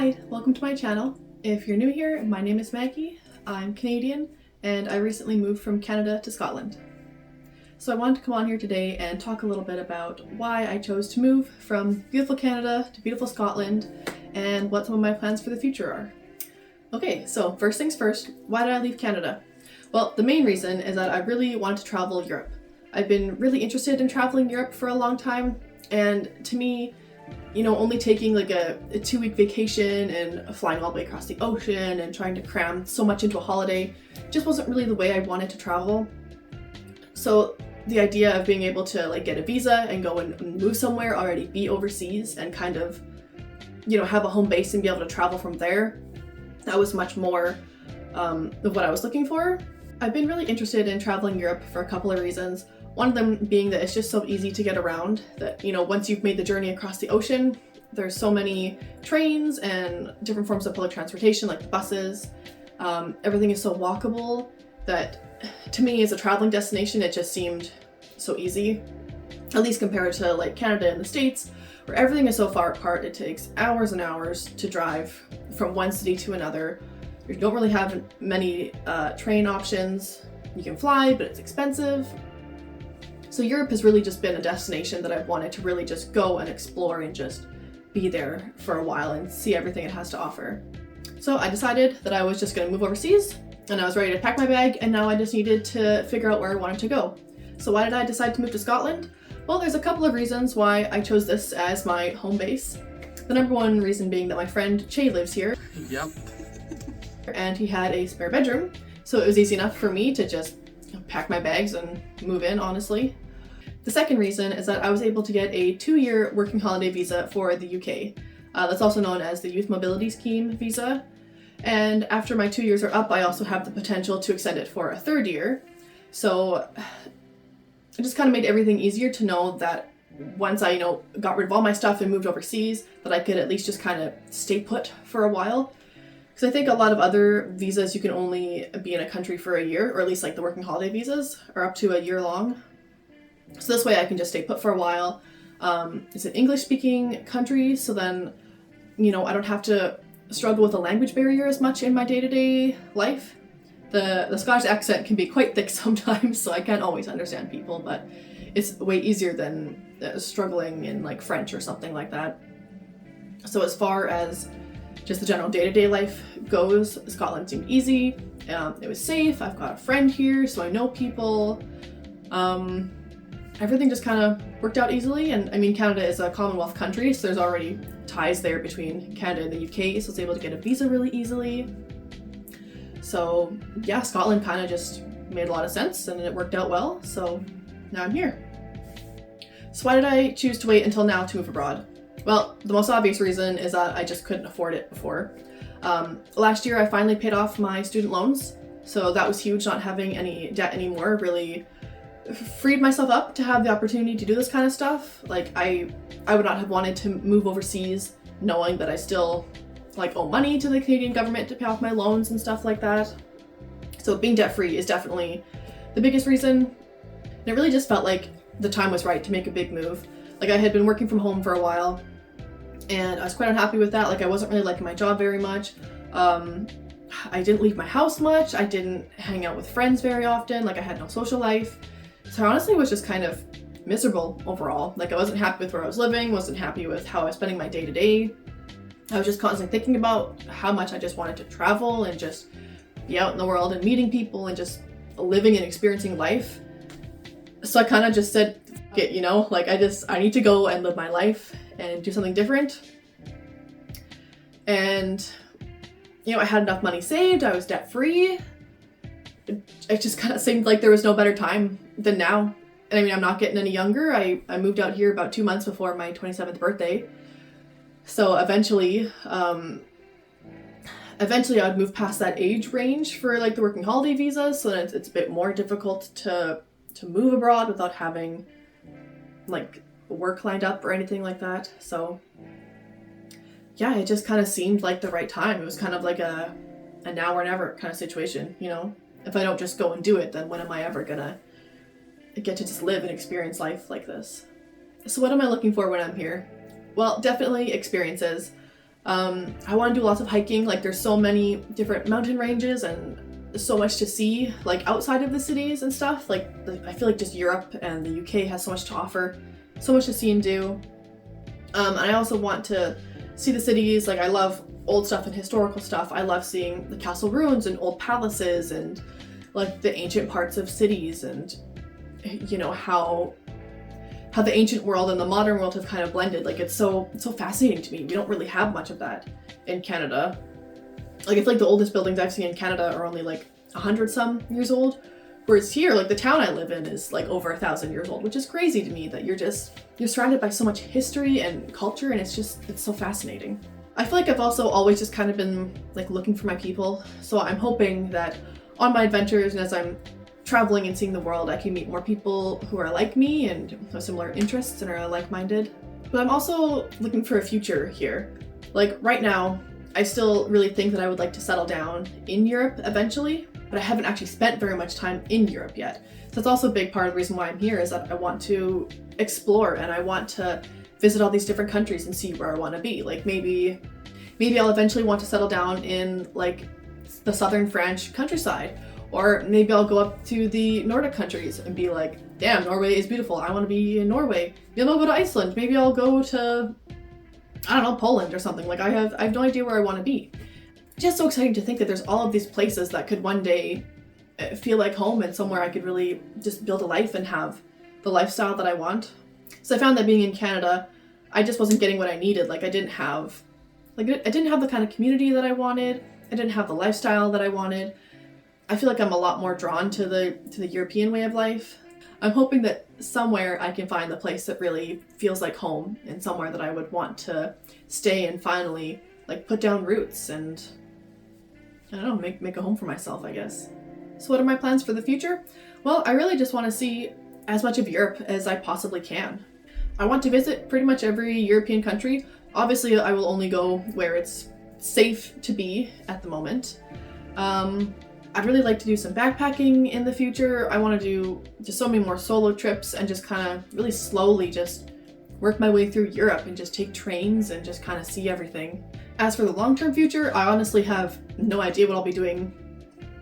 Hi, welcome to my channel. If you're new here, my name is Maggie. I'm Canadian and I recently moved from Canada to Scotland. So I wanted to come on here today and talk a little bit about why I chose to move from beautiful Canada to beautiful Scotland and what some of my plans for the future are. Okay, so first things first, why did I leave Canada? Well, the main reason is that I really wanted to travel Europe. I've been really interested in traveling Europe for a long time, and to me, only taking like a 2-week vacation and flying all the way across the ocean and trying to cram so much into a holiday just wasn't really the way I wanted to travel. So the idea of being able to get a visa and go and move somewhere, already be overseas and kind of, have a home base and be able to travel from there, that was much more of what I was looking for. I've been really interested in traveling Europe for a couple of reasons. One of them being that it's just so easy to get around that, once you've made the journey across the ocean, there's so many trains and different forms of public transportation like buses. Everything is so walkable that to me as a traveling destination, it just seemed so easy, at least compared to Canada and the States, where everything is so far apart. It takes hours and hours to drive from one city to another. You don't really have many train options. You can fly, but it's expensive. So Europe has really just been a destination that I've wanted to really just go and explore and just be there for a while and see everything it has to offer. So I decided that I was just going to move overseas, and I was ready to pack my bag, and now I just needed to figure out where I wanted to go. So why did I decide to move to Scotland? Well, there's a couple of reasons why I chose this as my home base. The number one reason being that my friend Che lives here. Yep. And he had a spare bedroom, so it was easy enough for me to just pack my bags and move in, honestly. The second reason is that I was able to get a 2-year working holiday visa for the UK. That's also known as the Youth Mobility Scheme visa. And after my 2 years are up, I also have the potential to extend it for a 3rd year. So it just kind of made everything easier to know that once I, got rid of all my stuff and moved overseas, that I could at least just kind of stay put for a while. Because I think a lot of other visas, you can only be in a country for a year, or at least the working holiday visas are up to a year long. So this way I can just stay put for a while. It's an English-speaking country, so then, I don't have to struggle with a language barrier as much in my day-to-day life. The Scottish accent can be quite thick sometimes, so I can't always understand people, but it's way easier than struggling in French or something like that. So as far as just the general day-to-day life goes, Scotland seemed easy. It was safe. I've got a friend here, so I know people. Everything just kind of worked out easily, and I mean, Canada is a Commonwealth country, so there's already ties there between Canada and the UK, so I was able to get a visa really easily. So yeah, Scotland kind of just made a lot of sense, and it worked out well, so now I'm here. So why did I choose to wait until now to move abroad? Well, the most obvious reason is that I just couldn't afford it before. Last year I finally paid off my student loans, so that was huge. Not having any debt anymore really freed myself up to have the opportunity to do this kind of stuff. I would not have wanted to move overseas knowing that I still owe money to the Canadian government to pay off my loans and stuff like that. So being debt-free is definitely the biggest reason. And it really just felt like the time was right to make a big move. I had been working from home for a while, and I was quite unhappy with that. I wasn't really liking my job very much. I didn't leave my house much. I didn't hang out with friends very often. I had no social life. So I honestly was just kind of miserable overall. I wasn't happy with where I was living, wasn't happy with how I was spending my day-to-day. I was just constantly thinking about how much I just wanted to travel and just be out in the world and meeting people and just living and experiencing life. So I kind of just said, fuck it, I need to go and live my life and do something different. And, I had enough money saved, I was debt-free. It just kind of seemed like there was no better time than now. And I mean, I'm not getting any younger. I moved out here about 2 months before my 27th birthday. So eventually I would move past that age range for the working holiday visa, so that it's a bit more difficult to move abroad without having work lined up or anything like that. So yeah, it just kind of seemed like the right time. It was kind of a now or never kind of situation, If I don't just go and do it, then when am I ever gonna get to just live and experience life like this? So what am I looking for when I'm here? Well, definitely experiences. I want to do lots of hiking. Like there's so many different mountain ranges and so much to see, like outside of the cities and stuff. Like I feel like just Europe and the UK has so much to offer, so much to see and do. And I also want to see the cities. Like I love old stuff and historical stuff. I love seeing the castle ruins and old palaces and like the ancient parts of cities, and you know how the ancient world and the modern world have kind of blended. Like it's so fascinating to me. We don't really have much of that in Canada. Like I feel like the oldest buildings I've seen in Canada are only like 100 some years old, whereas here, like the town I live in is like over 1,000 years old, which is crazy to me that you're surrounded by so much history and culture, and it's so fascinating. I feel like I've also always just kind of been like looking for my people, so I'm hoping that on my adventures and as I'm traveling and seeing the world, I can meet more people who are like me and have similar interests and are like-minded. But I'm also looking for a future here. Like right now, I still really think that I would like to settle down in Europe eventually, but I haven't actually spent very much time in Europe yet. So that's also a big part of the reason why I'm here, is that I want to explore and I want to visit all these different countries and see where I want to be. Like maybe I'll eventually want to settle down in like the southern French countryside, or maybe I'll go up to the Nordic countries and be like, damn, Norway is beautiful, I want to be in Norway. Maybe I'll go to Iceland, maybe I'll go to, I don't know, Poland or something. Like I have no idea where I want to be. It's just so exciting to think that there's all of these places that could one day feel like home and somewhere I could really just build a life and have the lifestyle that I want. So I found that being in Canada, I just wasn't getting what I needed. Like I didn't have the kind of community that I wanted. I didn't have the lifestyle that I wanted. I feel like I'm a lot more drawn to the European way of life. I'm hoping that somewhere I can find the place that really feels like home, and somewhere that I would want to stay and finally like put down roots and, I don't know, make a home for myself, I guess. So what are my plans for the future? Well, I really just want to see as much of Europe as I possibly can. I want to visit pretty much every European country. Obviously, I will only go where it's safe to be at the moment. I'd really like to do some backpacking in the future. I want to do just so many more solo trips and just kind of really slowly just work my way through Europe and just take trains and just kind of see everything. As for the long-term future, I honestly have no idea what I'll be doing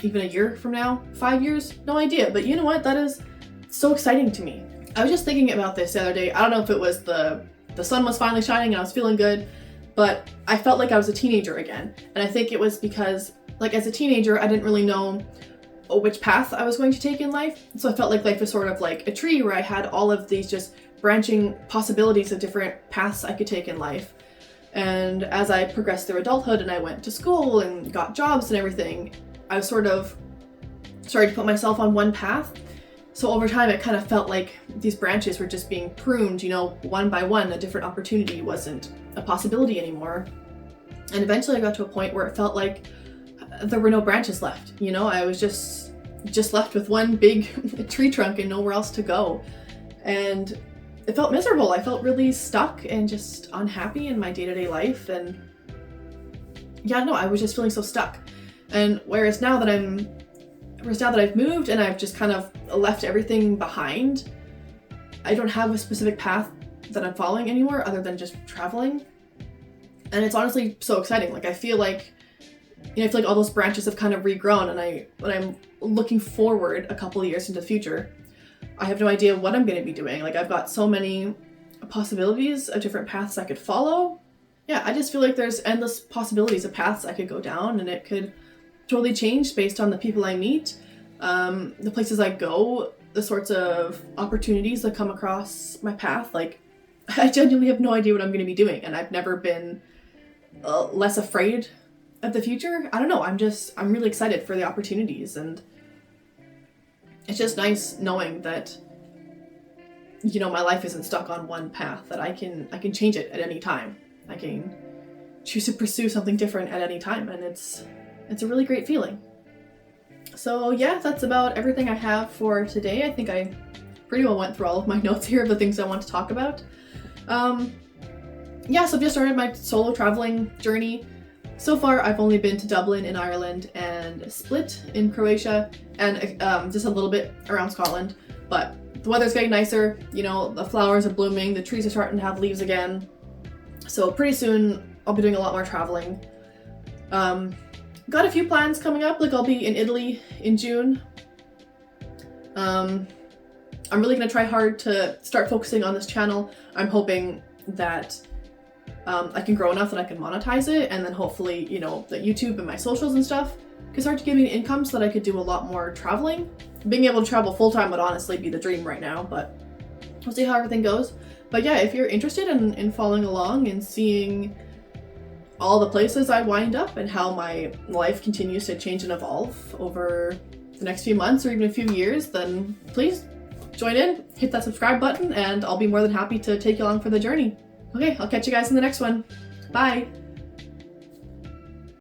even a year from now, 5 years, no idea. But you know what? That is so exciting to me. I was just thinking about this the other day. I don't know if it was the sun was finally shining and I was feeling good, but I felt like I was a teenager again. And I think it was because, like, as a teenager, I didn't really know which path I was going to take in life. So I felt like life was sort of like a tree where I had all of these just branching possibilities of different paths I could take in life. And as I progressed through adulthood and I went to school and got jobs and everything, I was sort of starting to put myself on one path. So over time, it kind of felt like these branches were just being pruned, you know, one by one. A different opportunity wasn't a possibility anymore. And eventually I got to a point where it felt like there were no branches left. You know, I was just left with one big tree trunk and nowhere else to go. And it felt miserable. I felt really stuck and just unhappy in my day-to-day life. And yeah, no, I was just feeling so stuck. And whereas now that I've moved and I've just kind of left everything behind, I don't have a specific path that I'm following anymore other than just traveling. And it's honestly so exciting. Like I feel like all those branches have kind of regrown, and when I'm looking forward a couple of years into the future, I have no idea what I'm going to be doing. Like I've got so many possibilities of different paths I could follow. Yeah, I just feel like there's endless possibilities of paths I could go down, and it could totally change based on the people I meet, the places I go, the sorts of opportunities that come across my path. Like I genuinely have no idea what I'm going to be doing, and I've never been less afraid of the future. I don't know, I'm really excited for the opportunities, and it's just nice knowing that, you know, my life isn't stuck on one path, that I can change it at any time. I can choose to pursue something different at any time, and it's a really great feeling. So yeah, that's about everything I have for today. I think I pretty well went through all of my notes here of the things I want to talk about. Yeah, so I've just started my solo traveling journey. So far, I've only been to Dublin in Ireland and Split in Croatia, and just a little bit around Scotland. But the weather's getting nicer, you know, the flowers are blooming, the trees are starting to have leaves again. So pretty soon, I'll be doing a lot more traveling. Got a few plans coming up, like I'll be in Italy in June. I'm really gonna try hard to start focusing on this channel. I'm hoping that I can grow enough that I can monetize it, and then hopefully, you know, the YouTube and my socials and stuff can start to give me an income so that I could do a lot more traveling. Being able to travel full-time would honestly be the dream right now, but we'll see how everything goes. But yeah, if you're interested in following along and seeing all the places I wind up and how my life continues to change and evolve over the next few months or even a few years, then please join in, hit that subscribe button, and I'll be more than happy to take you along for the journey. Okay, I'll catch you guys in the next one. Bye!